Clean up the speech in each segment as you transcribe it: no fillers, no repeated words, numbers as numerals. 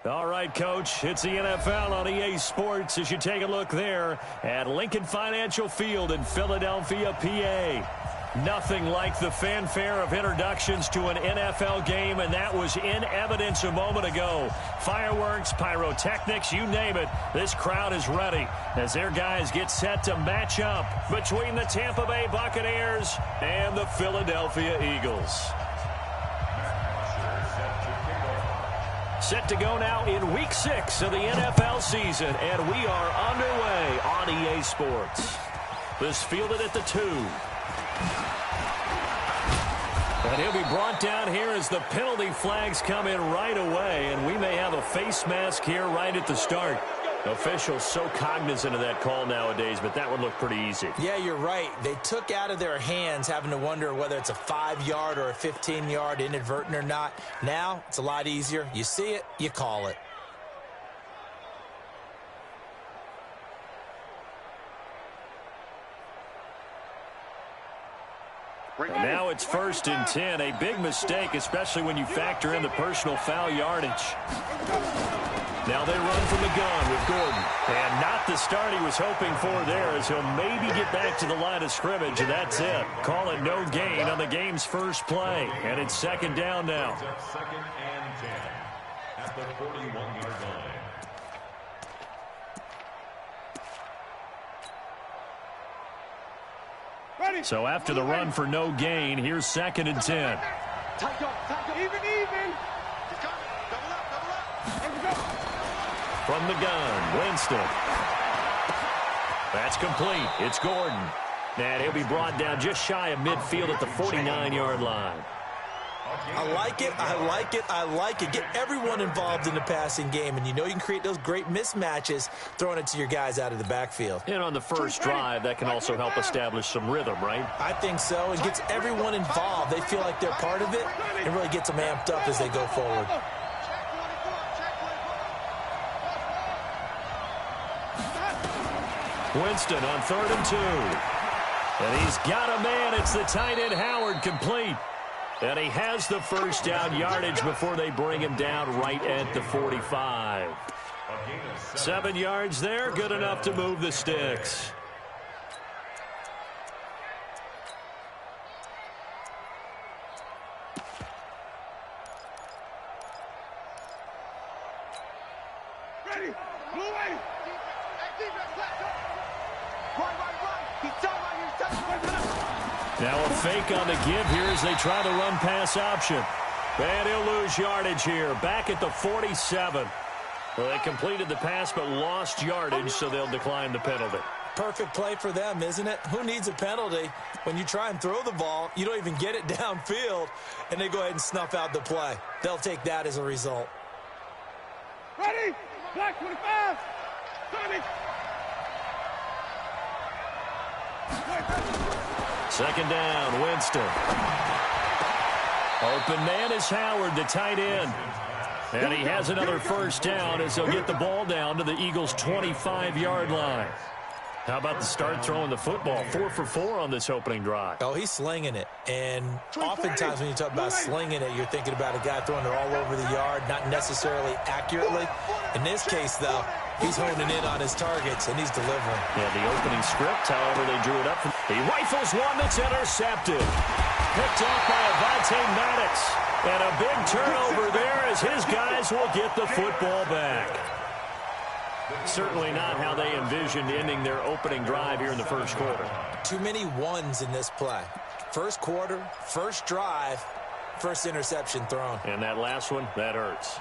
All right, Coach, it's the NFL on EA Sports as you take a look there at Lincoln Financial Field in Philadelphia, PA. Nothing like the fanfare of introductions to an NFL game, and that was in evidence a moment ago. Fireworks, pyrotechnics, you name it, this crowd is ready as their guys get set to match up between the Tampa Bay Buccaneers and the Philadelphia Eagles. Set to go now in Week 6 of the NFL season, and we are underway on EA Sports. This fielded at the 2. And he'll be brought down here as the penalty flags come in right away, and we may have a face mask here right at the start. Officials so cognizant of that call nowadays, but that would look pretty easy. Yeah, you're right. They took out of their hands having to wonder whether it's a 5-yard or a 15-yard inadvertent or not. Now, it's a lot easier. You see it, you call it. And now it's 1st and 10. A big mistake, especially when you factor in the personal foul yardage. Now they run from the gun with Gordon. And not the start he was hoping for there, as he'll maybe get back to the line of scrimmage, and that's it. Call it no gain on the game's first play. And it's 2nd down now. 2nd and 10 at the 41-yard line. So after the run for no gain, here's 2nd and 10. Even. From the gun, Winston. That's complete. It's Gordon. And he'll be brought down just shy of midfield at the 49-yard line. I like it, I like it, I like it. Get everyone involved in the passing game, and you know you can create those great mismatches throwing it to your guys out of the backfield. And on the first drive, that can also help establish some rhythm, right? I think so. It gets everyone involved. They feel like they're part of it, and really gets them amped up as they go forward. Winston on 3rd and 2. And he's got a man. It's the tight end Howard, complete. And he has the first down yardage before they bring him down right at the 45. 7 yards there, good enough to move the sticks. Ready. Blue way. Now a fake on the give here as they try the run-pass option. And he'll lose yardage here. Back at the 47. Well, they completed the pass but lost yardage, so they'll decline the penalty. Perfect play for them, isn't it? Who needs a penalty? When you try and throw the ball, you don't even get it downfield, and they go ahead and snuff out the play. They'll take that as a result. Ready? Black 25. 30. 2nd down, Winston. Open man is Howard, the tight end. And he has another first down as he'll get the ball down to the Eagles' 25-yard line. How about the start throwing the football? 4 for 4 on this opening drive. Oh, he's slinging it. And oftentimes when you talk about slinging it, you're thinking about a guy throwing it all over the yard, not necessarily accurately. In this case, though, he's honing in on his targets, and he's delivering. Yeah, the opening script, however, they drew it up. He rifles one that's intercepted. Picked off by Avonte Maddox. And a big turnover there as his guys will get the football back. Certainly not how they envisioned ending their opening drive here in the first quarter. Too many ones in this play. First quarter, first drive, first interception thrown. And that last one, that hurts.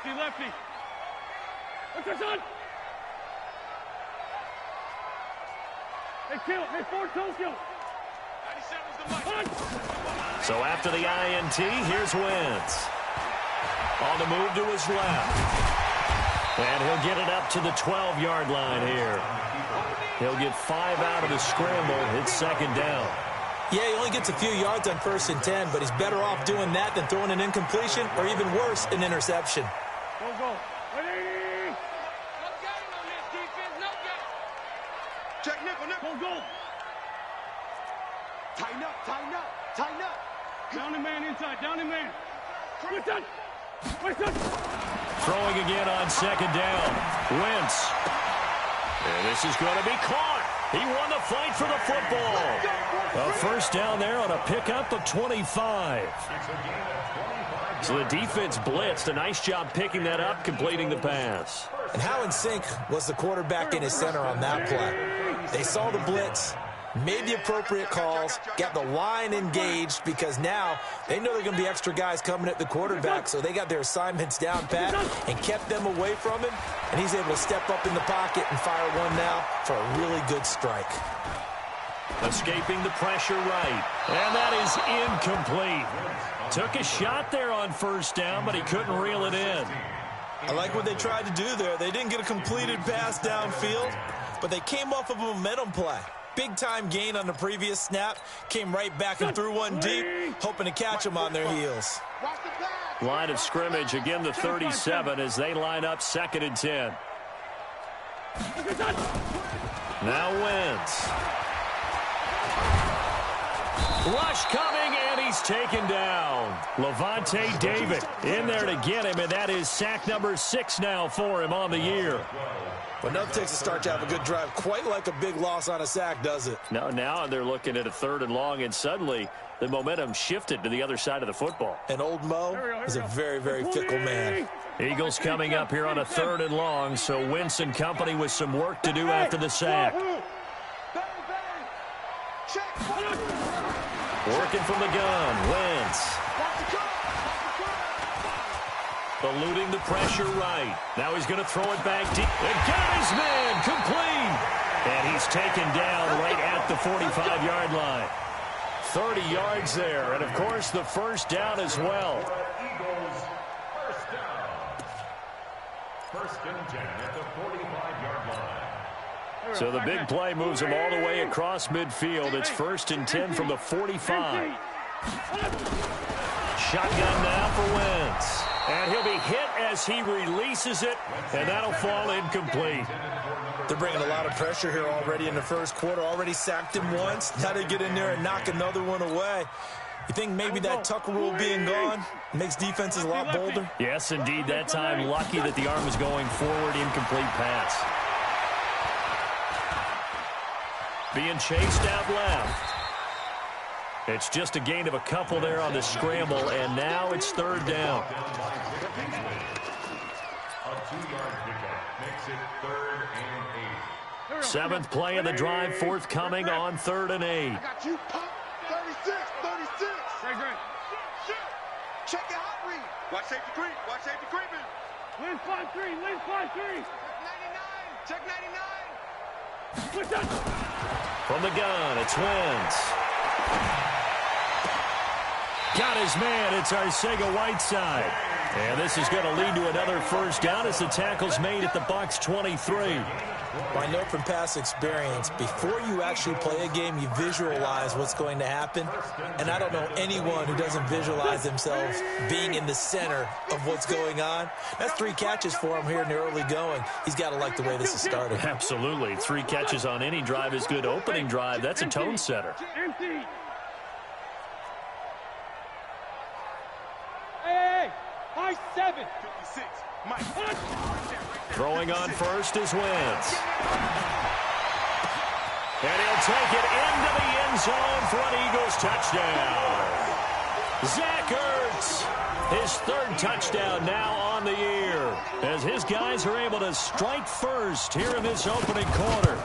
Lefty. What's your son? Hey, kill. Hey, Ford, kill. 97's the mic. So after the INT, here's Wentz. On the move to his left. And he'll get it up to the 12-yard line here. He'll get 5 out of the scramble. It's 2nd down. Yeah, he only gets a few yards on 1st and 10, but he's better off doing that than throwing an incompletion or even worse, an interception. Go. Ready? No game on this defense, no game. Check nickel. Go. Tighten up, tighten up, tighten up. Down the man inside, down the man. Good touch. Good touch. Throwing again on second down. Wentz. And this is going to be caught. He won the fight for the football. A first down there on a pickup of 25. So the defense blitzed. A nice job picking that up, completing the pass. And how in sync was the quarterback in his center on that play? They saw the blitz, made the appropriate calls, got the line engaged because now they know there are going to be extra guys coming at the quarterback, so they got their assignments down pat and kept them away from him, and he's able to step up in the pocket and fire one now for a really good strike. Escaping the pressure right, and that is incomplete. Took a shot there on first down, but he couldn't reel it in. I like what they tried to do there. They didn't get a completed pass downfield, but they came off of a momentum play. Big-time gain on the previous snap, came right back and threw one deep, hoping to catch them on their heels. Line of scrimmage, again the 37 as they line up 2nd and 10. Now Wentz. Rush coming, and he's taken down. Levante David in there to get him, and that is sack number 6 now for him on the year. But nothing takes a start to have a good drive, quite like a big loss on a sack, does it? No, now they're looking at a 3rd and long, and suddenly the momentum shifted to the other side of the football. And old Mo is a very, very fickle man. Eagles coming up here on a 3rd and long, so Wentz and company with some work to do after the sack. Working from the gun, Wentz. Eluding the pressure right. Now he's going to throw it back deep. And got his man complete. And he's taken down right at the 45-yard line. 30 yards there. And, of course, the first down as well. Eagles first down. 1st and 10 at the 45-yard line. So the big play moves him all the way across midfield. It's 1st and 10 from the 45. Shotgun now for Wentz. And he'll be hit as he releases it, and that'll fall incomplete. They're bringing a lot of pressure here already in the first quarter. Already sacked him once. Now they get in there and knock another one away. You think maybe that Tucker rule being gone makes defenses a lot bolder? Yes, indeed. That time, lucky that the arm was going forward. Incomplete pass. Being chased out left. It's just a gain of a couple there on the scramble, and now it's 3rd down. A 2-yard pickup makes it 3rd and 8. 7th play of the drive, forthcoming on 3rd and 8. I got you, pump. 36, 36. Great. Check your hot read. Watch safety creep. Watch safety creeping. Lynn 5-3, Lynn 5-3. 99. Check 99. Good touch. From the gun, it's Wentz. Got his man. It's Arcega-Whiteside. And this is going to lead to another first down as the tackle's made at the Bucs 23. Well, I know from past experience, before you actually play a game, you visualize what's going to happen. And I don't know anyone who doesn't visualize themselves being in the center of what's going on. That's 3 catches for him here in the early going. He's got to like the way this is started. Absolutely. 3 catches on any drive is good. Opening drive, that's a tone setter. Empty. Hey, 5-7. 56. Mike. Throwing on first is Wentz. And he'll take it into the end zone for an Eagles touchdown. Zach Ertz, his 3rd touchdown now on the year, as his guys are able to strike first here in this opening quarter.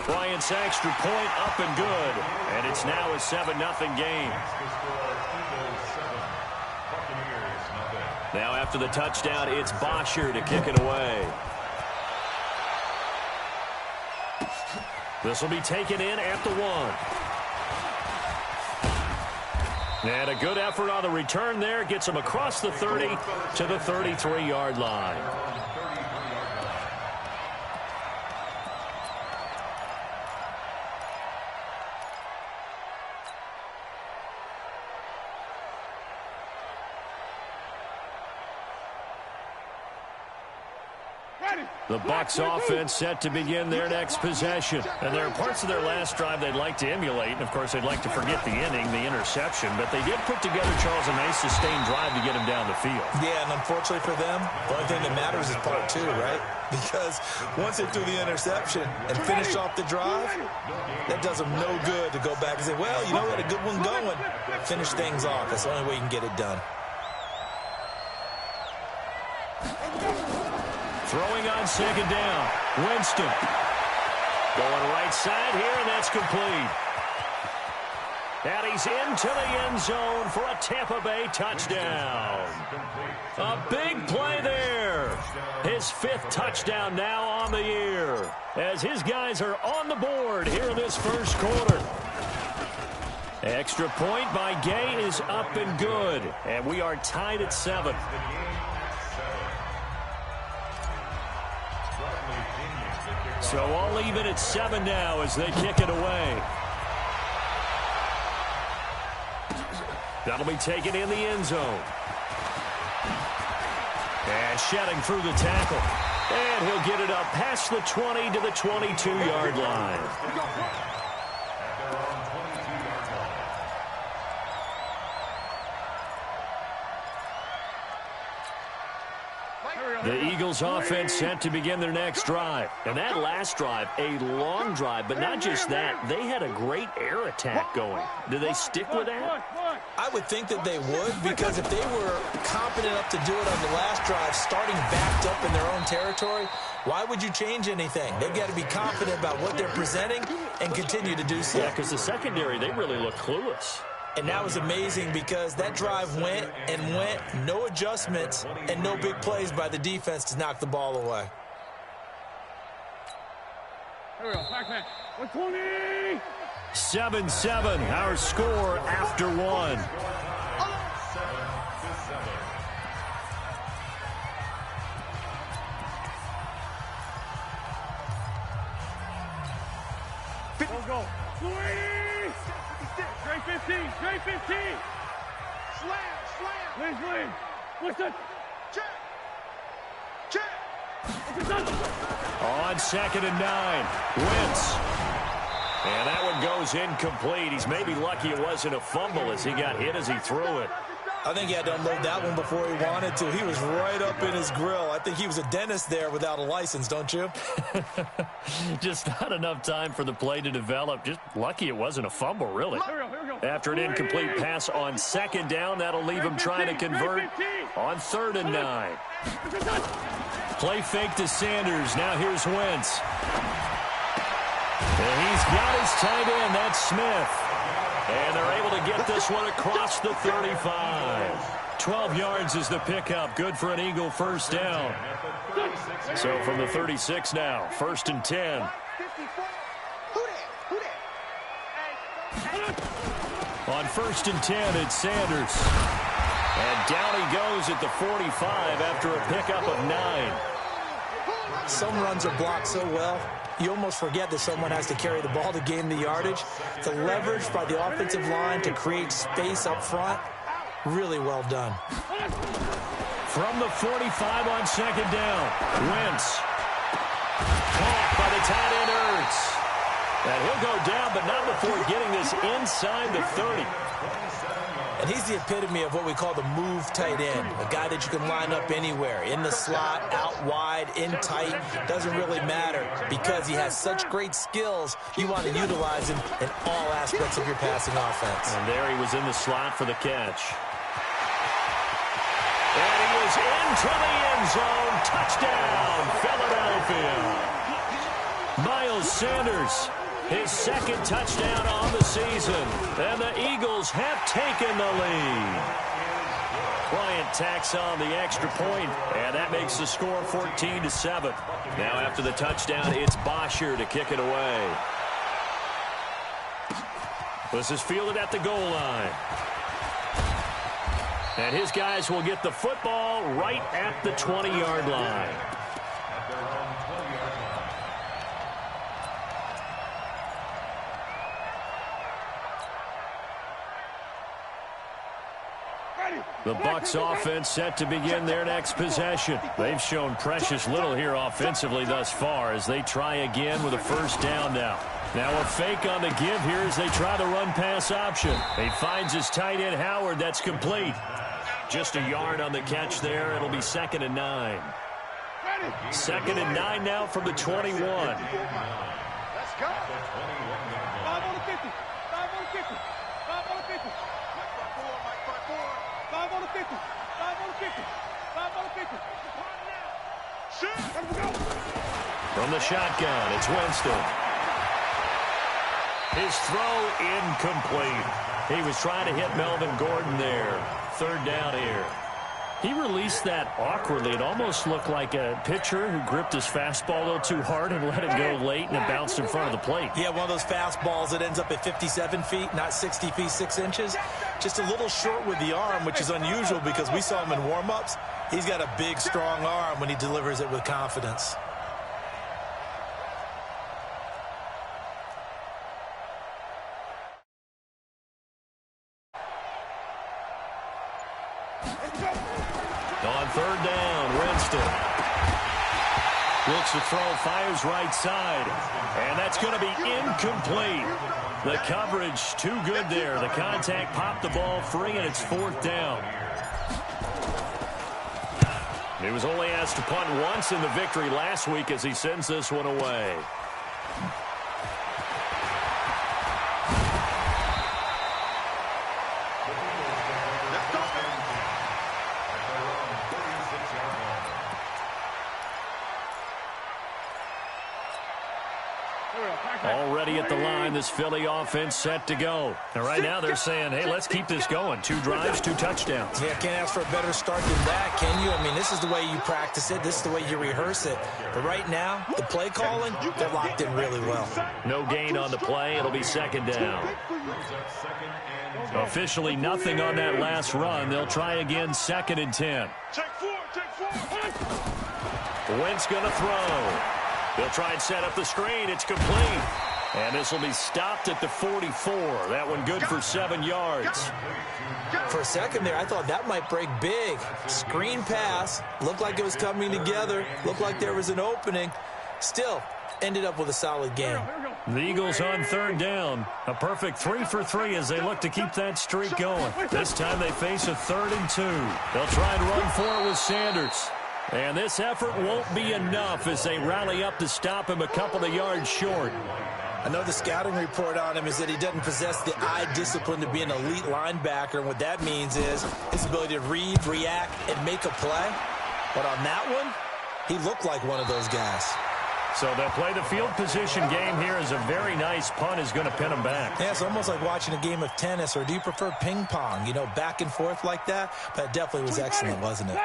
Bryant's extra point up and good, and it's now a 7-0 game. Now after the touchdown, it's Bosher to kick it away. This will be taken in at the 1. And a good effort on the return there. Gets him across the 30 to the 33-yard line. The Bucs offense set to begin their next possession. And there are parts of their last drive they'd like to emulate. And, of course, they'd like to forget the inning, the interception. But they did put together, Charles, a nice sustained drive to get him down the field. Yeah, and unfortunately for them, the only thing that matters is part two, right? Because once they threw the interception and finished off the drive, that does them no good to go back and say, well, you know, we had a good one going. Finish things off. That's the only way you can get it done. Throwing on second down. Winston. Going right side here, and that's complete. And he's into the end zone for a Tampa Bay touchdown. A big play there. His 5th touchdown now on the year, as his guys are on the board here in this first quarter. Extra point by Gay is up and good, and we are tied at 7. So all even at 7 now as they kick it away. That'll be taken in the end zone. And shedding through the tackle. And he'll get it up past the 20 to the 22-yard line. The Eagles offense set to begin their next drive. And that last drive, a long drive, but not just that. They had a great air attack going. Do they stick with that? I would think that they would, because if they were competent enough to do it on the last drive, starting backed up in their own territory, why would you change anything? They've got to be confident about what they're presenting and continue to do so. Yeah, because the secondary, they really look clueless. And that was amazing because that drive went and went, no adjustments, and no big plays by the defense to knock the ball away. Here we go, back. 120! 7-7, our score after 1. Go. Straight 15, straight 15. Slam. Please. Listen. Check. On 2nd and 9, Wentz. And that one goes incomplete. He's maybe lucky it wasn't a fumble as he got hit as he threw it. I think he had to unload that one before he wanted to. He was right up in his grill. I think he was a dentist there without a license, don't you? Just not enough time for the play to develop. Just lucky it wasn't a fumble, really. Here we go. After an incomplete pass on 2nd down, that'll leave him trying to convert on 3rd and 9. Play fake to Sanders. Now here's Wentz. And he's got his tight end. That's Smith. And they're able to get this one across the 35. 12 yards is the pickup. Good for an Eagle first down. So from the 36 now, 1st and 10. On 1st and 10, it's Sanders. And down he goes at the 45 after a pickup of 9. Some runs are blocked so well, you almost forget that someone has to carry the ball to gain the yardage. The leverage by the offensive line to create space up front, really well done. From the 45 on 2nd down, Wentz. Caught by the tight end Ertz. And he'll go down, but not before getting this inside the 30. And he's the epitome of what we call the move tight end, a guy that you can line up anywhere, in the slot, out wide, in tight, doesn't really matter because he has such great skills. You want to utilize him in all aspects of your passing offense. And there he was in the slot for the catch. And he is into the end zone. Touchdown, Philadelphia. Miles Sanders. His 2nd touchdown on the season. And the Eagles have taken the lead. Bryant tacks on the extra point, and that makes the score 14-7. Now after the touchdown, it's Bosher to kick it away. This is fielded at the goal line. And his guys will get the football right at the 20-yard line. The Bucs offense set to begin their next possession. They've shown precious little here offensively thus far as they try again with a first down now. Now a fake on the give here as they try the run-pass option. He finds his tight end Howard. That's complete. Just a yard on the catch there. It'll be 2nd and 9. 2nd and 9 now from the 21. Let's go. 5 on the 50. 5 on the 50. 5 on the 50. Mike by 4. Mike by 4. 5 on the 50. 5 on the 50. 5 on the 50. Shoot. From the shotgun, it's Winston. His throw incomplete. He was trying to hit Melvin Gordon there. 3rd down here. He released that awkwardly. It almost looked like a pitcher who gripped his fastball a little too hard and let it go late, and it bounced in front of the plate. Yeah, one of those fastballs that ends up at 57 feet, not 60 feet, 6 inches. Just a little short with the arm, which is unusual because we saw him in warm-ups. He's got a big, strong arm when he delivers it with confidence. On 3rd down, Winston. Looks to throw, fires right side. And that's going to be incomplete. The coverage too good there. The contact popped the ball free, and it's 4th down. He was only asked to punt once in the victory last week as he sends this one away. Already at the line, this Philly offense set to go. And right now they're saying, hey, let's keep this going. 2 drives, 2 touchdowns. Yeah, can't ask for a better start than that, can you? I mean, this is the way you practice it. This is the way you rehearse it. But right now, the play calling, they're locked in really well. No gain on the play. It'll be 2nd down. Officially nothing on that last run. They'll try again 2nd and 10. Take 4. Wentz going to throw. They'll try and set up the screen. It's complete. And this will be stopped at the 44. That one good for 7 yards. For a second there, I thought that might break big. Screen pass. Looked like it was coming together. Looked like there was an opening. Still, ended up with a solid game. The Eagles on 3rd down. A perfect 3 for 3 as they look to keep that streak going. This time they face a 3rd and 2. They'll try and run for it with Sanders. And this effort won't be enough as they rally up to stop him a couple of yards short. I know the scouting report on him is that he doesn't possess the eye discipline to be an elite linebacker. And what that means is his ability to read, react, and make a play. But on that one, he looked like one of those guys. So they'll play the field position game here as a very nice punt is going to pin them back. Yeah, it's almost like watching a game of tennis, or do you prefer ping pong? You know, back and forth like that? But it definitely was excellent, wasn't it?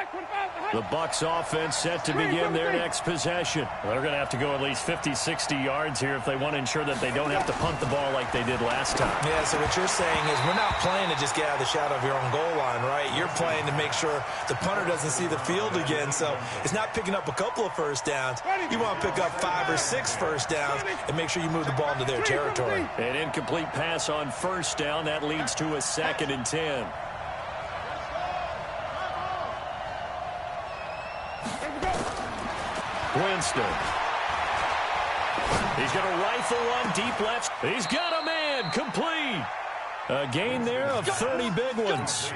The Bucs offense set to begin their next possession. They're going to have to go at least 50, 60 yards here if they want to ensure that they don't have to punt the ball like they did last time. Yeah, so what you're saying is we're not playing to just get out of the shadow of your own goal line, right? You're playing to make sure the punter doesn't see the field again. So it's not picking up a couple of first downs. You want to pick up 5 or 6 first downs and make sure you move the ball into their territory. An incomplete pass on first down. That leads to a 2nd and 10. Winston. He's going to rifle one deep left. He's got a man. Complete. A gain there of 30 big ones.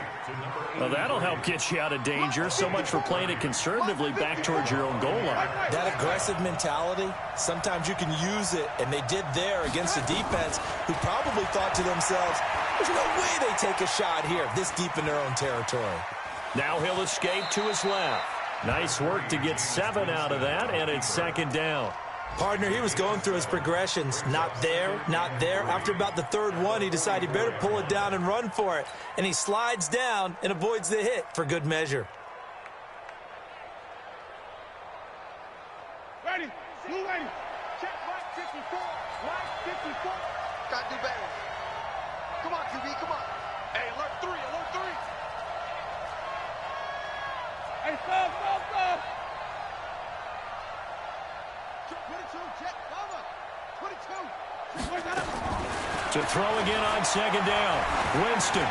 Well, that'll help get you out of danger. So much for playing it conservatively back towards your own goal line. That aggressive mentality, sometimes you can use it, and they did there against a defense who probably thought to themselves, there's no way they take a shot here this deep in their own territory. Now he'll escape to his left. Nice work to get 7 out of that, and it's 2nd down. Partner, he was going through his progressions. Not there, not there. After about the 3rd one, he decided he better pull it down and run for it. And he slides down and avoids the hit for good measure. Ready. Blue ready. Check right 54. Right 54. Gotta do better. Come on, QB, come on. Hey, alert 3, alert 3. Hey, stop. 22, check, cover. 22. To throw again on 2nd down. Winston.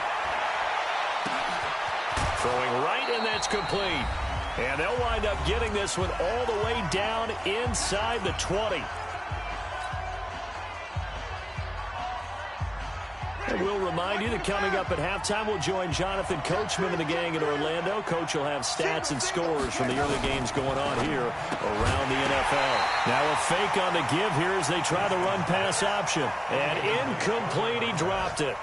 and that's complete. And they'll wind up getting this one all the way down inside the 20. And we'll remind you that coming up at halftime, we'll join Jonathan Coachman and the gang in Orlando. Coach will have stats and scores from the early games going on here around the NFL. Now a fake on the give here as they try the run-pass option. And incomplete, he dropped it.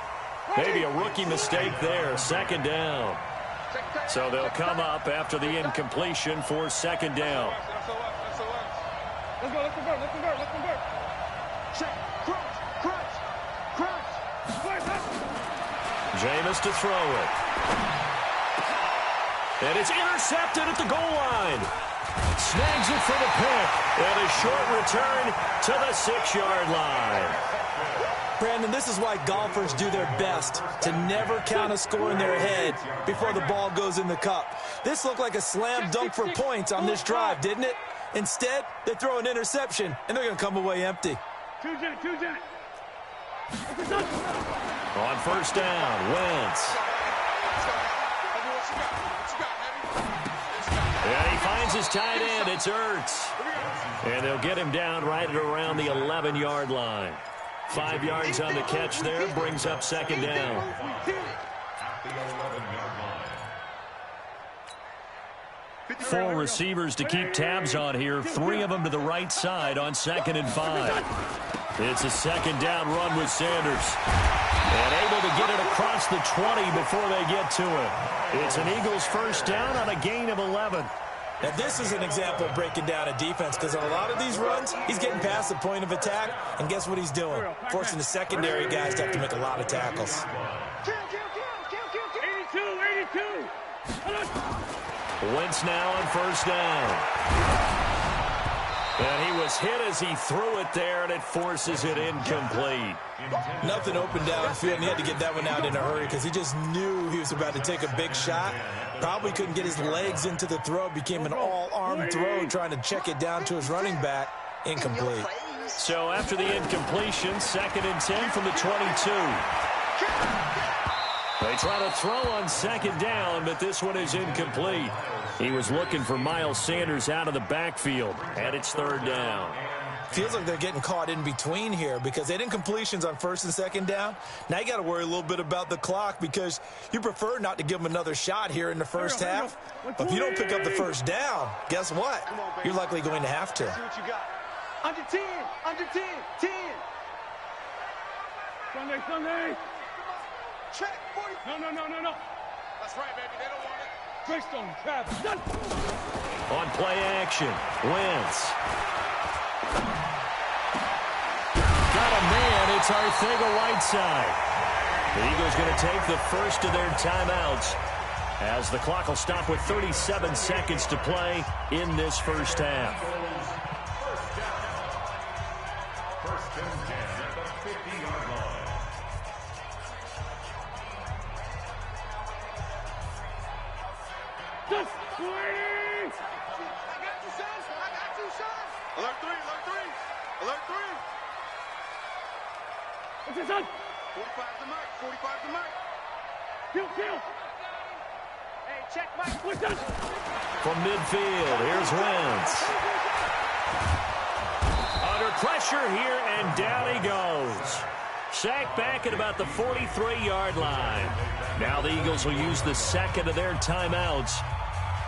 Maybe a rookie mistake there, second down. So they'll come up after the incompletion for second down. Let's go, let's convert, let's convert, let's convert. Check, crunch. Jameis to throw it. And it's intercepted at the goal line. Snags it for the pick. And a short return to the 6-yard line. Brandon, this is why golfers do their best to never count a score in their head before the ball goes in the cup. This looked like a slam dunk for points on this drive, didn't it? Instead, they throw an interception, and they're going to come away empty. Two jet. On first down, Wentz. And he finds his tight end. It's Ertz. And they'll get him down right at around the 11-yard line. 5 yards on the catch there, brings up second down. Four receivers to keep tabs on here. 3 of them to the right side on 2nd and 5. It's a second down run with Sanders. And able to get it across the 20 before they get to it. It's an Eagles first down on a gain of 11. Now, this is an example of breaking down a defense because on a lot of these runs, he's getting past the point of attack, and guess what he's doing? Forcing the secondary guys to have to make a lot of tackles. Kill. 82. Wentz now on first down. And he was hit as he threw it there, and it forces it incomplete. Nothing open downfield, and he had to get that one out in a hurry because he just knew he was about to take a big shot. Probably couldn't get his legs into the throw. Became an all-arm throw, trying to check it down to his running back. Incomplete. So after the incompletion, 2nd and 10 from the 22. They try to throw on second down, but this one is incomplete. He was looking for Miles Sanders out of the backfield, and it's 3rd down. Feels like they're getting caught in between here because they had incompletions on 1st and 2nd down. Now you got to worry a little bit about the clock because you prefer not to give them another shot here in the first half. But if you don't pick up the first down, guess what? You're likely going to have to. Under 10. 10. Sunday. Check. No. That's right, baby. They don't want it. Greystone, Travis. Done. On play action, Wentz. Got a man. It's Arcega-Whiteside. The Eagles going to take the first of their timeouts as the clock will stop with 37 seconds to play in this first half. First and 10 at the 50-yard line. Just please. I got you, son. Alert 3. What's this, son? 45's the mark. Kill. Hey, check, Mike. What's that? From midfield, here's Wentz. Under pressure here, and down he goes. Sacked back at about the 43-yard line. Now the Eagles will use the second of their timeouts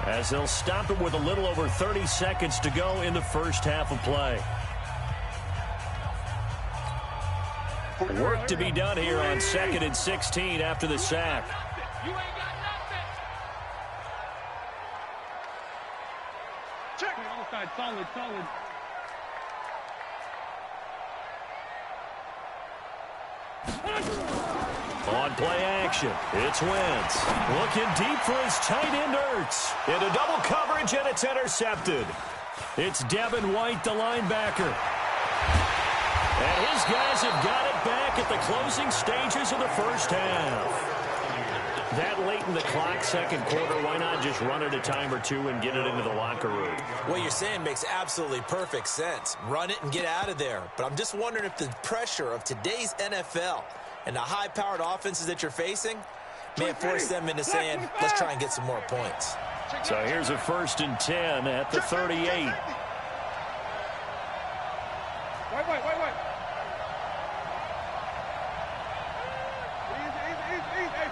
as they'll stop it with a little over 30 seconds to go in the first half of play. Work to be done here on 2nd and 16 after the sack. You ain't got nothing. Check. Outside, solid. On play action, it's Wentz. Looking deep for his tight end, Ertz. Into double coverage, and it's intercepted. It's Devin White, the linebacker. And his guys have got it back at the closing stages of the first half. That late in the clock, second quarter, why not just run it a time or two and get it into the locker room? What you're saying makes absolutely perfect sense. Run it and get out of there. But I'm just wondering if the pressure of today's NFL and the high-powered offenses that you're facing may have forced them into saying, let's try and get some more points. So here's a 1st and 10 at the 38. Wait. Easy.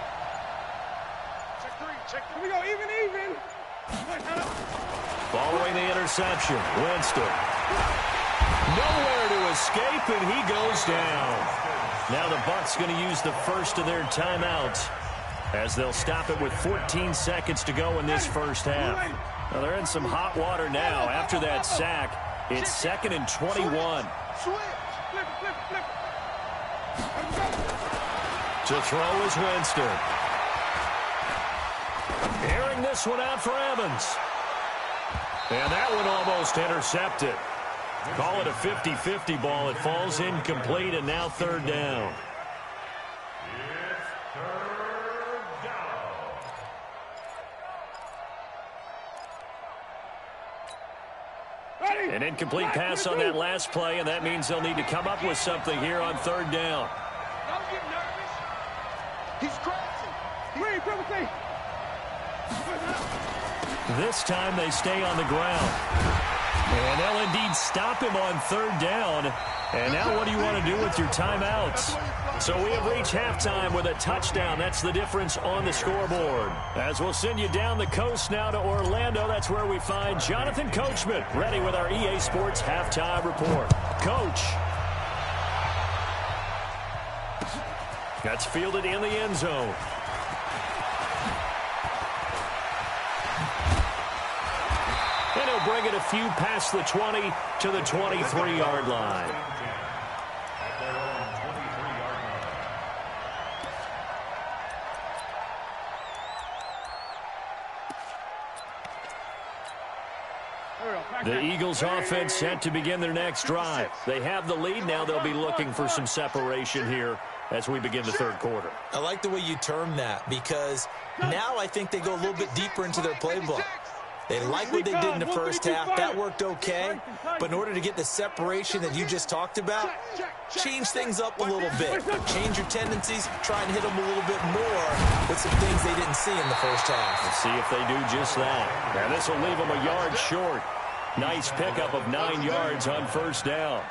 Check 3. Here we go, even. Following the interception, Winston. Nowhere to escape, and he goes down. Now the Bucs going to use the first of their timeouts as they'll stop it with 14 seconds to go in this first half. Now they're in some hot water now. After that sack, it's 2nd and 21. Flip. To throw is Winston. Airing this one out for Evans. And that one almost intercepted. Call it a 50-50 ball. It falls incomplete, and now 3rd down. It's 3rd down. An incomplete pass on that last play, and that means they'll need to come up with something here on 3rd down. Don't get nervous. He's scratching. Green, privacy. This time they stay on the ground. And they'll indeed stop him on 3rd down. And now what do you want to do with your timeouts? So we have reached halftime with a touchdown. That's the difference on the scoreboard. As we'll send you down the coast now to Orlando, that's where we find Jonathan Coachman ready with our EA Sports halftime report. Coach. That's fielded in the end zone. And he'll bring it a few past the 20 to the 23-yard line. At their own 23-yard line. The Eagles offense set to begin their next drive. They have the lead. Now they'll be looking for some separation here as we begin the 3rd quarter. I like the way you term that because now I think they go a little bit deeper into their playbook. They like what they did in the first half. That worked okay. But in order to get the separation that you just talked about, change things up a little bit. Change your tendencies. Try and hit them a little bit more with some things they didn't see in the first half. Let's see if they do just that. And this will leave them a yard short. Nice pickup of 9 yards on 1st down.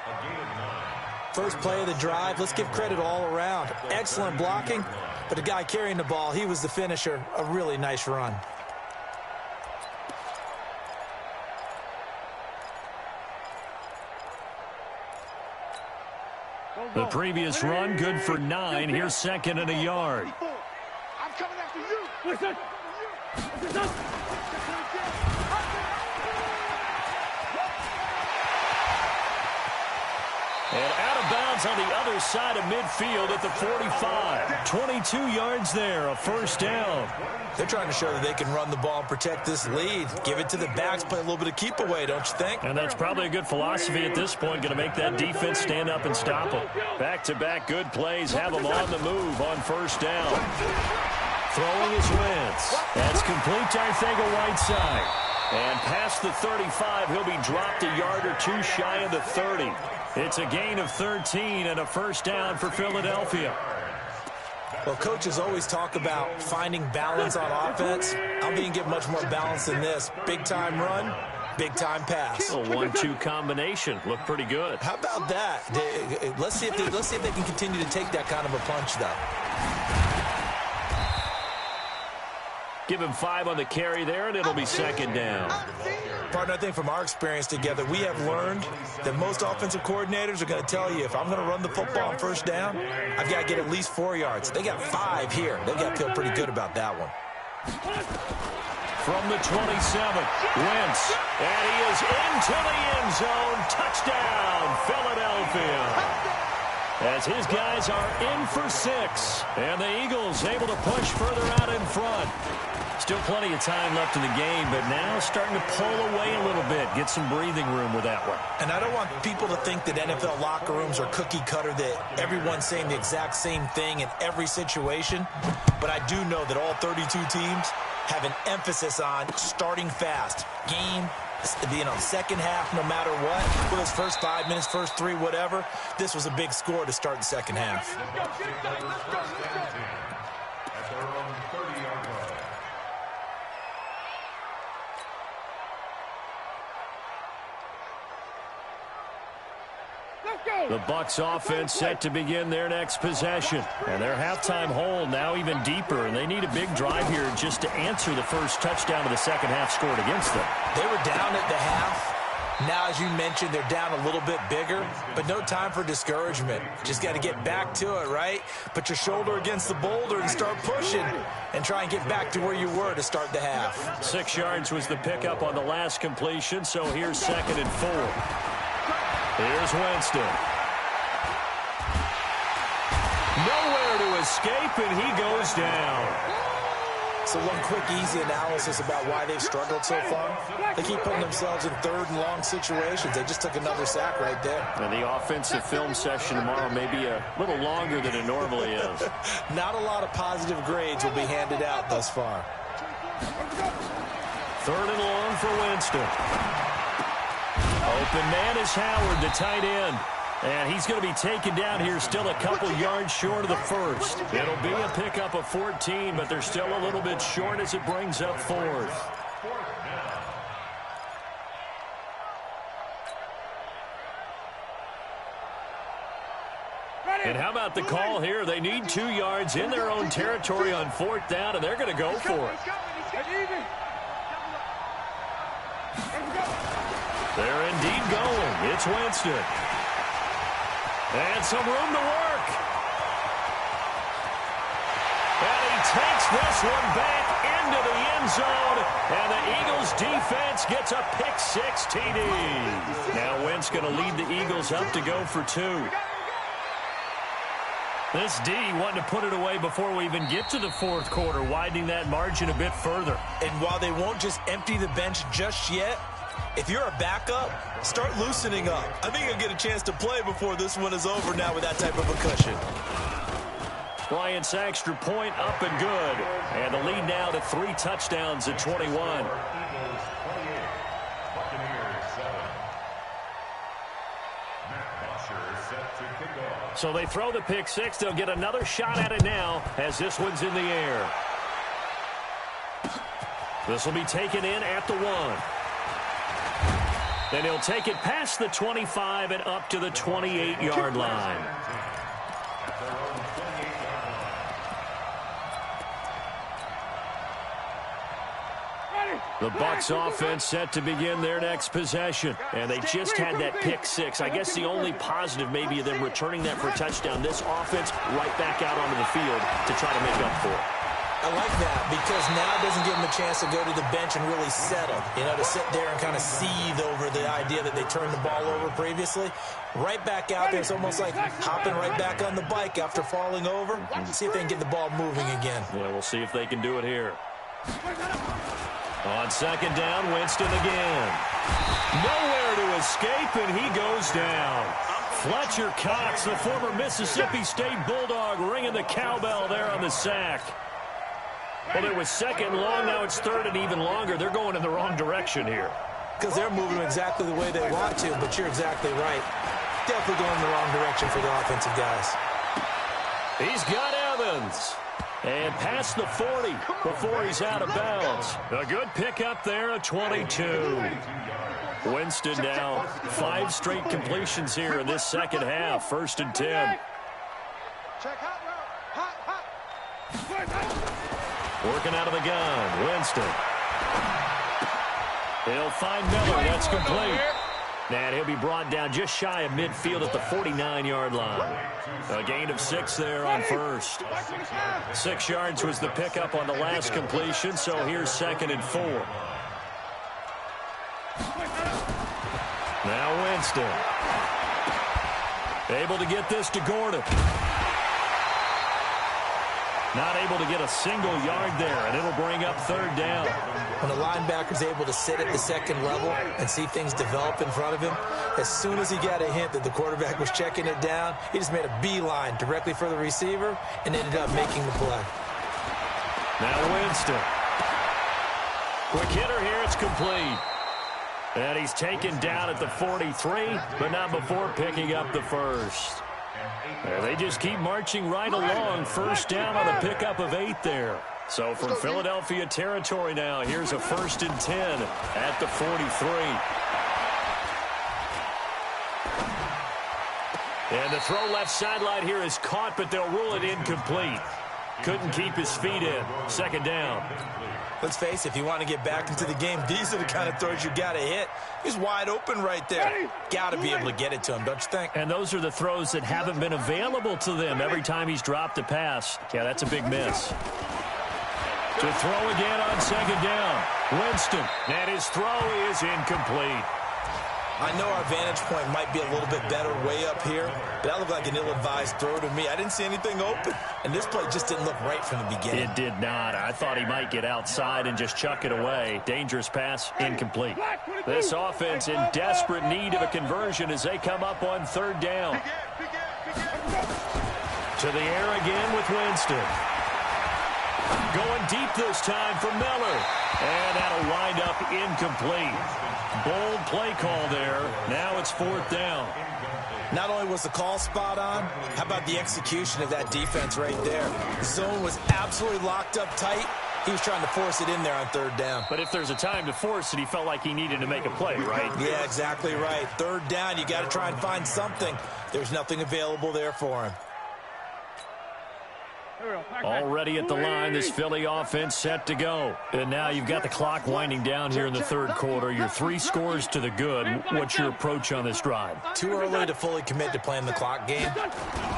First play of the drive. Let's give credit all around. Excellent blocking. But the guy carrying the ball, he was the finisher. A really nice run. The previous run, good for 9. Here's 2nd and a yard. I'm coming after you. Listen. And out of bounds on the other side of midfield at the 45. 22 yards there, a 1st down. They're trying to show that they can run the ball and protect this lead. Give it to the backs, play a little bit of keep away, don't you think? And that's probably a good philosophy at this point, going to make that defense stand up and stop them. Back-to-back good plays, have them on the move on 1st down. Throwing his Wentz. That's complete to Arcega-Whiteside. And past the 35, he'll be dropped a yard or two shy of the 30. It's a gain of 13 and a 1st down for Philadelphia. Well, coaches always talk about finding balance on offense. I'm being given much more balance than this. Big-time run, big-time pass. A 1-2 combination. Looked pretty good. How about that? Let's see if they can continue to take that kind of a punch, though. Give him 5 on the carry there, and it'll be 2nd down. Partner, I think from our experience together, we have learned that most offensive coordinators are going to tell you, if I'm going to run the football on 1st down, I've got to get at least 4 yards. They got 5 here. They've got to feel pretty good about that one. From the 27, Wentz, and he is into the end zone. Touchdown, Philadelphia. As his guys are in for 6, and the Eagles able to push further out in front. Still plenty of time left in the game, but now starting to pull away a little bit, get some breathing room with that one. And I don't want people to think that NFL locker rooms are cookie cutter, that everyone's saying the exact same thing in every situation. But I do know that all 32 teams have an emphasis on starting fast. Game being on second half no matter what. For those first 5 minutes, first 3, whatever, this was a big score to start the second half. At their own The Bucs offense set to begin their next possession. And their halftime hole now even deeper, and they need a big drive here just to answer the first touchdown of the second half scored against them. They were down at the half. Now, as you mentioned, they're down a little bit bigger, but no time for discouragement. Just got to get back to it, right? Put your shoulder against the boulder and start pushing and try and get back to where you were to start the half. 6 yards was the pickup on the last completion, so here's 2nd and 4. Here's Winston. Nowhere to escape, and he goes down. So one quick, easy analysis about why they've struggled so far. They keep putting themselves in 3rd and long situations. They just took another sack right there. And the offensive film session tomorrow may be a little longer than it normally is. Not a lot of positive grades will be handed out thus far. 3rd and long for Winston. Open man is Howard, the tight end. And he's going to be taken down here, still a couple yards short of the first. It'll be a pickup of 14, but they're still a little bit short as it brings up 4th. And how about the call here? They need 2 yards in their own territory on 4th down, and they're going to go for it. They're indeed going. It's Winston. And some room to work. And he takes this one back into the end zone. And the Eagles defense gets a pick-6 TD. Now Wentz going to lead the Eagles up to go for 2. This D wanting to put it away before we even get to the 4th quarter, widening that margin a bit further. And while they won't just empty the bench just yet, if you're a backup, start loosening up. I think you'll get a chance to play before this one is over now with that type of a cushion. Bryant's extra point up and good. And the lead now to 3 touchdowns at 21. Eagles 28, Buccaneers 7. Matt Bosher set to kick off. So they throw the pick-6. They'll get another shot at it now as this one's in the air. This will be taken in at the 1. Then he'll take it past the 25 and up to the 28-yard line. The Bucs offense set to begin their next possession. And they just had that pick-6. I guess the only positive maybe of them returning that for a touchdown. This offense right back out onto the field to try to make up for it. I like that because now it doesn't give them a chance to go to the bench and really settle, to sit there and kind of seethe over the idea that they turned the ball over previously. Right back out there, it's almost like hopping right back on the bike after falling over. See if they can get the ball moving again. Yeah, we'll see if they can do it here. On 2nd down, Winston again. Nowhere to escape, and he goes down. Fletcher Cox, the former Mississippi State Bulldog, ringing the cowbell there on the sack. Well, it was 2nd long, now it's 3rd and even longer. They're going in the wrong direction here. Because they're moving exactly the way they want to, but you're exactly right. Definitely going in the wrong direction for the offensive guys. He's got Evans. And past the 40 before he's out of bounds. A good pickup there, a 22. Winston now 5 straight completions here in this second half. 1st and 10. Working out of the gun, Winston. He'll find Miller, that's complete. And he'll be brought down just shy of midfield at the 49-yard line. A gain of 6 there on 1st. 6 yards was the pickup on the last completion, so here's 2nd and 4. Now Winston. Able to get this to Gordon. Not able to get a single yard there, and it'll bring up 3rd down. When the linebacker's able to sit at the 2nd level and see things develop in front of him, as soon as he got a hint that the quarterback was checking it down, he just made a beeline directly for the receiver and ended up making the play. Now Winston. Quick hitter here, it's complete. And he's taken down at the 43, but not before picking up the 1st. They just keep marching right along. 1st down on a pickup of 8 there. So from Philadelphia territory now, here's a 1st and 10 at the 43. And the throw left sideline here is caught, but they'll rule it incomplete. Couldn't keep his feet in. Second down. Let's face it, if you want to get back into the game, these are the kind of throws you got to hit. He's wide open right there. Got to be able to get it to him, don't you think? And those are the throws that haven't been available to them every time he's dropped a pass. Yeah, that's a big miss. To throw again on second down. Winston, and his throw is incomplete. I know our vantage point might be a little bit better way up here, but that looked like an ill-advised throw to me. I didn't see anything open, and this play just didn't look right from the beginning. It did not. I thought he might get outside and just chuck it away. Dangerous pass, incomplete. This offense in desperate need of a conversion as they come up on third down. To the air again with Winston. Going deep this time for Miller. And that'll wind up incomplete. Bold play call there. Now it's fourth down. Not only was the call spot on, how about the execution of that defense right there? The zone was absolutely locked up tight. He was trying to force it in there on third down. But if there's a time to force it, he felt like he needed to make a play, right? Yeah, exactly right. Third down, you got to try and find something. There's nothing available there for him. Already at the line, this Philly offense set to go. And now you've got the clock winding down here in the third quarter. Your 3 scores to the good. What's your approach on this drive? Too early to fully commit to playing the clock game.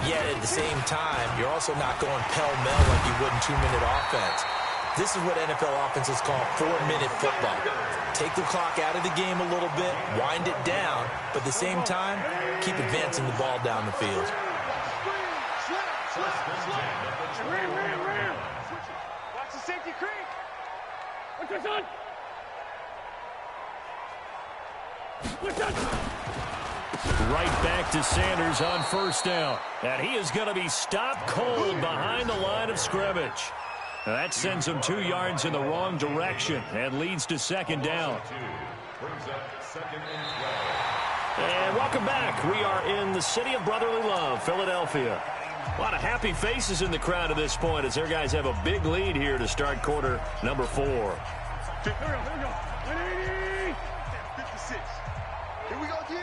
Yet at the same time, you're also not going pell-mell like you would in 2-minute offense. This is what NFL offenses call 4-minute football. Take the clock out of the game a little bit, wind it down, but at the same time, keep advancing the ball down the field. Ram. Watch the safety creep. What's this on? Right back to Sanders on first down. And he is going to be stopped cold behind the line of scrimmage. Now that sends him 2 yards in the wrong direction and leads to second down. And welcome back. We are in the city of brotherly love, Philadelphia. A lot of happy faces in the crowd at this point as their guys have a big lead here to start quarter number 4. Here we go. 56. Here we go, G.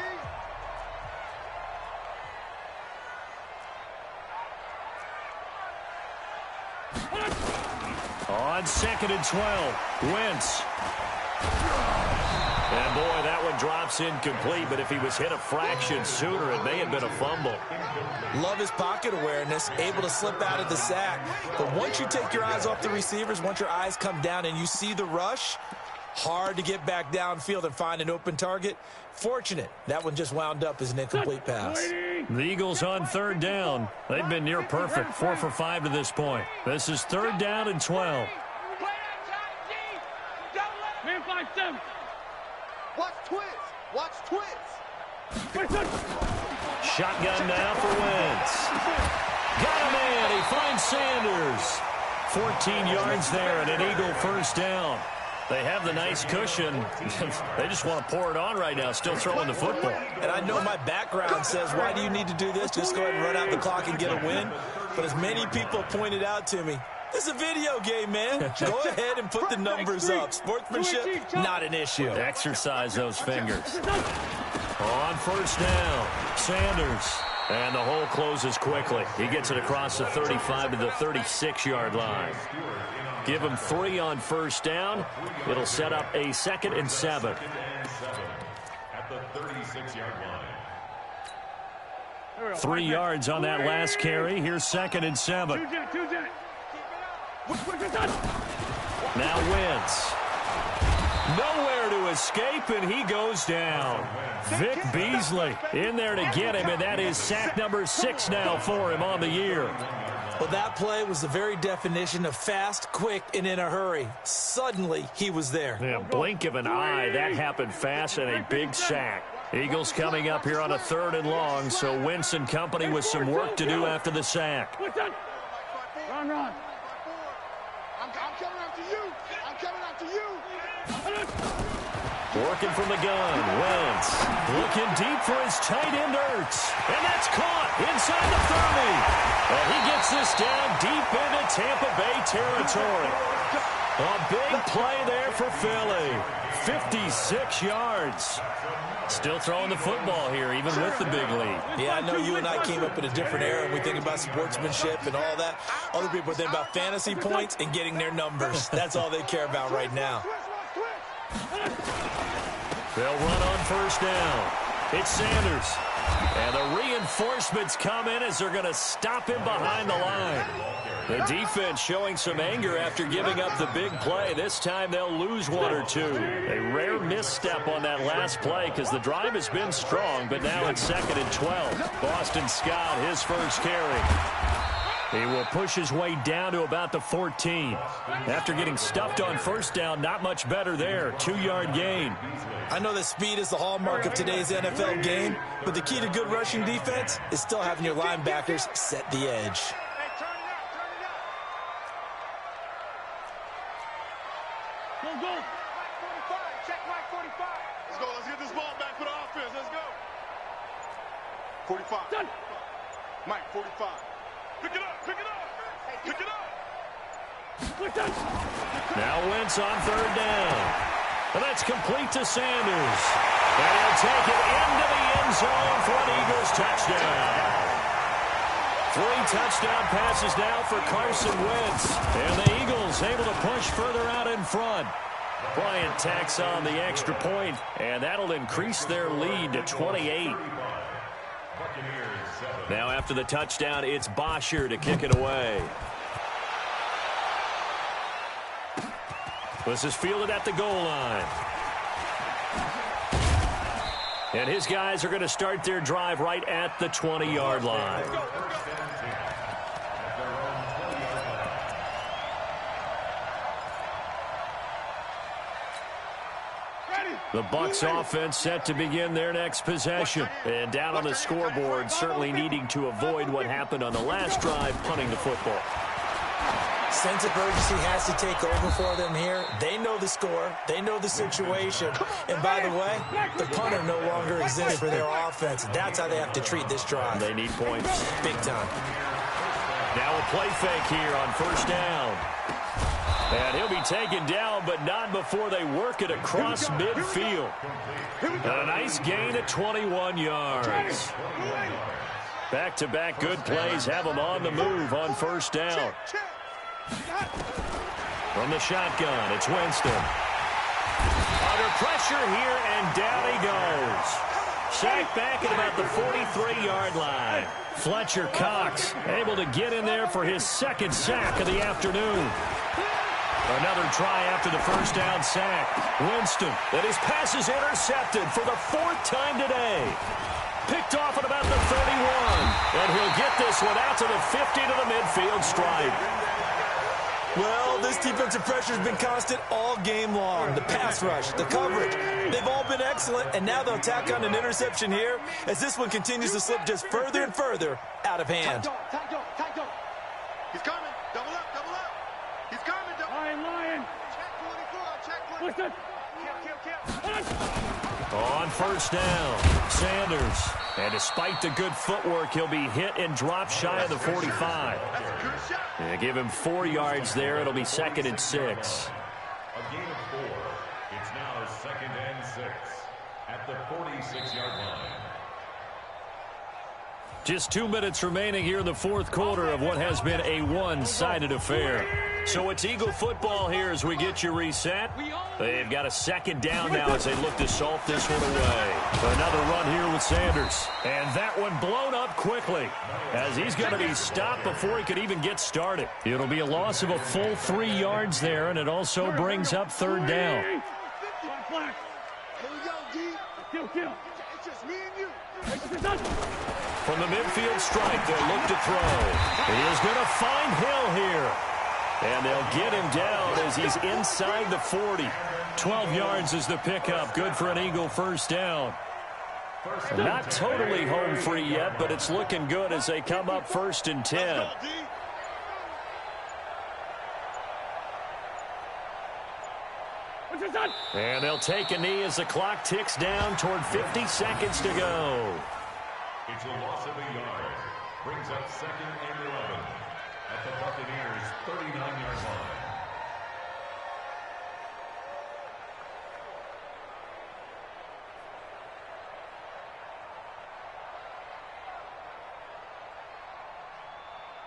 On 2nd and 12, Wentz. And boy, that one drops incomplete, but if he was hit a fraction sooner, it may have been a fumble. Love his pocket awareness, able to slip out of the sack. But once you take your eyes off the receivers, once your eyes come down and you see the rush, hard to get back downfield and find an open target. Fortunate, that one just wound up as an incomplete pass. The Eagles on third down. They've been near perfect, 4 for 5 to this point. This is third down and 12. Man 5-7. Watch twist. Shotgun now for Wentz. Got a man. He finds Sanders. 14 yards there and an Eagle first down. They have the nice cushion. They just want to pour it on right now, still throwing the football. And I know my background says, why do you need to do this? Just go ahead and run out the clock and get a win. But as many people pointed out to me, this is a video game, man. Go ahead and put the numbers up. Sportsmanship, not an issue. Exercise those fingers. On first down, Sanders. And the hole closes quickly. He gets it across the 35 to the 36-yard line. Give him 3 on first down. It'll set up a 2nd and 7. At the 36-yard line. 3 yards on that last carry. Here's 2nd and 7. Now Wentz. Nowhere to escape, and he goes down. Vic Beasley in there to get him, and that is sack number 6 now for him on the year. Well, that play was the very definition of fast, quick, and in a hurry. Suddenly, he was there. Yeah, blink of an eye, that happened fast, and a big sack. Eagles coming up here on a 3rd and long, so Wentz and company with some work to do after the sack. Run. I'm coming after you. Working from the gun, Wentz looking deep for his tight end Ertz. And that's caught inside the 30. And he gets this down deep into Tampa Bay territory. A big play there for Philly. 56 yards. Still throwing the football here, even with the big lead. Yeah, I know you and I came up in a different era, and we think about sportsmanship and all that. Other people think about fantasy points and getting their numbers. That's all they care about right now. They'll run on first down. It's Sanders. And the reinforcements come in as they're going to stop him behind the line. The defense showing some anger after giving up the big play. This time they'll lose one or two. A rare misstep on that last play because the drive has been strong, but now it's 2nd and 12. Boston Scott, his first carry. He will push his way down to about the 14. After getting stuffed on first down, not much better there. 2-yard gain. I know that speed is the hallmark of today's NFL game, but the key to good rushing defense is still having your linebackers set the edge. Go. 45. Check right 45. Let's go. Let's get this ball back for the offense. Let's go. 45. Done. Mike, 45. Pick it up. Pick it up. Pick it up. Now Wentz on third down. And that's complete to Sanders. And he'll take it into the end zone for an Eagles touchdown. 3 touchdown passes now for Carson Wentz. And the Eagles able to push further out in front. Bryant tacks on the extra point, and that'll increase their lead to 28. Now after the touchdown, it's Bosher to kick it away. This is fielded at the goal line. And his guys are going to start their drive right at the 20-yard line. The Bucs offense set to begin their next possession. And down on the scoreboard, certainly needing to avoid what happened on the last drive, punting the football. Sense of urgency has to take over for them here. They know the score. They know the situation. And by the way, the punter no longer exists for their offense. That's how they have to treat this drive. They need points. Big time. Now a play fake here on first down. And he'll be taken down, but not before they work it across midfield. And a nice gain at 21 yards. Back-to-back good plays have them on the move on first down. From the shotgun, it's Winston. Under pressure here, and down he goes. Sacked back at about the 43-yard line. Fletcher Cox able to get in there for his second sack of the afternoon. Another try after the first down sack. Winston, and his pass is intercepted for the 4th time today. Picked off at about the 31. And he'll get this one out to the 50 to the midfield stripe. Well, this defensive pressure has been constant all game long. The pass rush, the coverage, they've all been excellent, and now they'll tack on an interception here as this one continues to slip just further and further out of hand. Tight dog. He's coming. Double up. He's coming. Lion. Check 24. Kill. On first down, Sanders. And despite the good footwork, he'll be hit and drop shy of the 45. And give him 4 yards there. It'll be 2nd and 6. A gain of 4. It's now 2nd and 6 at the 46-yard line. Just 2 minutes remaining here in the 4th quarter of what has been a one-sided affair. So it's Eagle football here as we get you reset. They've got a 2nd down now as they look to salt this one away. Another run here with Sanders. And that one blown up quickly as he's going to be stopped before he could even get started. It'll be a loss of a full 3 yards there, and it also brings up 3rd down. Here we go, D. Kill. It's just me and you. From the midfield stripe, they'll look to throw. He is going to find Hill here. And they'll get him down as he's inside the 40. 12 yards is the pickup. Good for an Eagle first down. Not totally home free yet, but it's looking good as they come up 1st and 10. And they'll take a knee as the clock ticks down toward 50 seconds to go. It's a loss of a yard. Brings up 2nd and 11 at the Buccaneers' 39-yard line.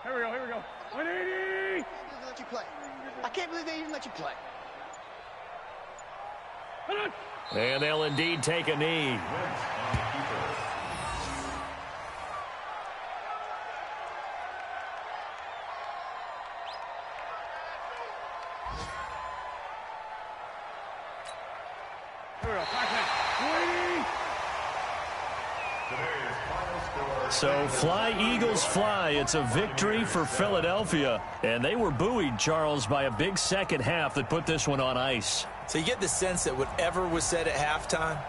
Here we go, here we go. 180! Let you play. I can't believe they even let you play. And they'll indeed take a knee. So fly, Eagles, fly. It's a victory for Philadelphia. And they were buoyed, Charles, by a big second half that put this one on ice. So you get the sense that whatever was said at halftime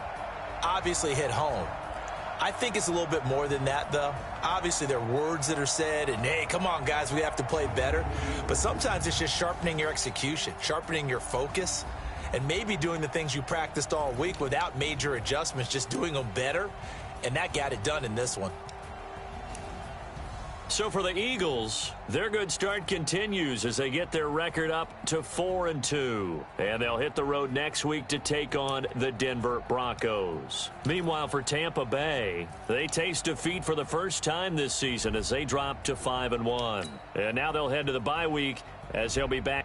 obviously hit home. I think it's a little bit more than that, though. Obviously, there are words that are said, and, hey, come on, guys, we have to play better. But sometimes it's just sharpening your execution, sharpening your focus, and maybe doing the things you practiced all week without major adjustments, just doing them better. And that got it done in this one. So for the Eagles, their good start continues as they get their record up to 4-2. And they'll hit the road next week to take on the Denver Broncos. Meanwhile, for Tampa Bay, they taste defeat for the first time this season as they drop to 5-1. And now they'll head to the bye week as they'll be back